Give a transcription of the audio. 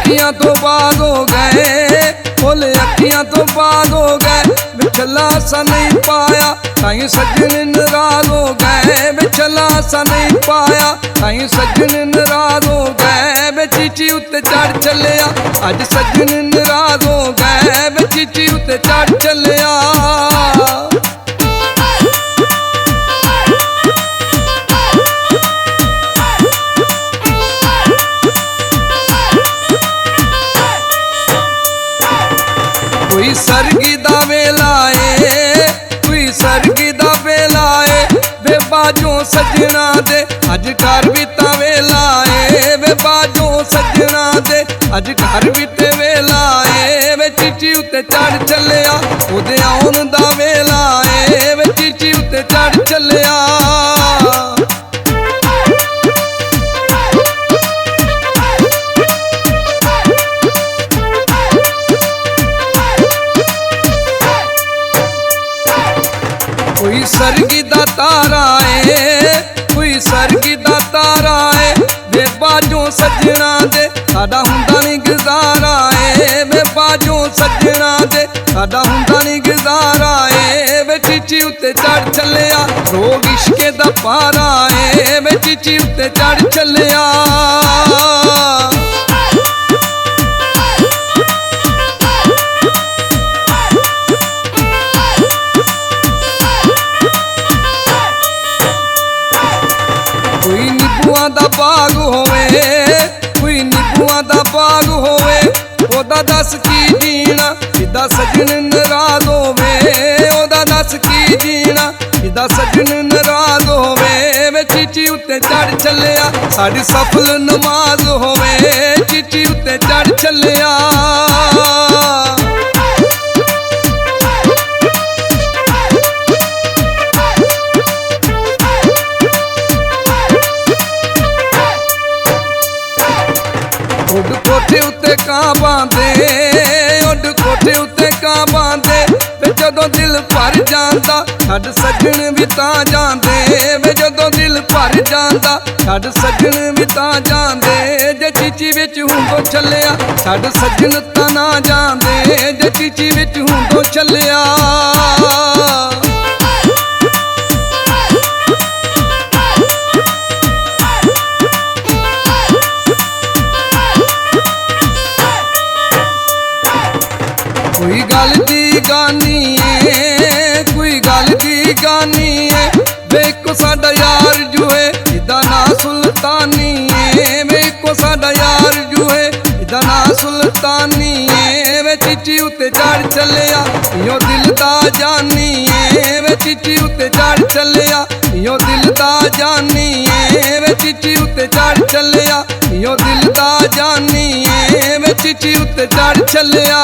अखियां तो बाग हो गए, बोले अखियां तो बाग हो गए। बिछला सा नहीं पाया ताई सजन नाराज हो गए, बिछला सा नहीं पाया ताई सजन नाराज हो गए। वे चीची उत्ते चढ़ चलिया अज सजन नाराज हो गए, वे चीची उत्ते चढ़ चलिया। कोई सरगी दा वेला है, कोई सरगी दा वेला है। वे बाजों सजना दे अज घर बीता वेला है, वे बाजों सजना दे अज घर बीते वेला है। वे चिट्ठी उत्ते चढ़ चलिया ओदे आउण दा वेला है, वे चिट्ठी उत्ते चढ़ चलिया। कोई सरगी दा तारा है, कोई सरगी दा तारा है। वे बाजों सजना दे साडा हुंदा नहीं गुजारा है, वे बाजों सजना दे साडा हुंदा नहीं गुजारा है। वे चिट्ठी उत्ते चढ़ चलिया रोग इश्के दा पारा है, वे चिट्ठी उत्ते चढ़ चलिया। कोई निबुआं दा बाग होवे, कोई निबुआं दा बाग होवे। ओदा दस की जीना इदा सजन नाराज होवे, ओदा दस की जीना इदा सजन नाराज होवे। वे चिट्ठी उत्ते चढ़ चलिया साडी सफल नमाज होवे, चिट्ठी उत्ते चढ़ चलिया। उड कोठे उत्ते कां बांधे, उड कोठे उत्ते कां बांधे। वे जदों दिल भर जांदा छड्ड सजन भी तां जांदे, वे जदों दिल भर जांदा छड्ड सजन भी तां जांदे। जे चीची विच हुंदो चलिया छड्ड सजन तां ना जांदे, जे चीची विच हुंदो चलिया। कोई गल दी गानी है, कोई गल दी गानी है। वेखो साडा यार जुए इदा ना सुल्तानी है, वेखो साडा यार जुए इदा ना सुल्तानी है। वे चिट्ठी उत्ते चढ़ चलिया इहो दिल दा जानी है, वे चिट्ठी उत्ते चढ़ चलिया इहो दिल दा जानी है। वे चिट्ठी उत्ते चढ़ चलिया इहो दिल दा जानी है, वे चिट्ठी उत्ते चढ़ चलिया।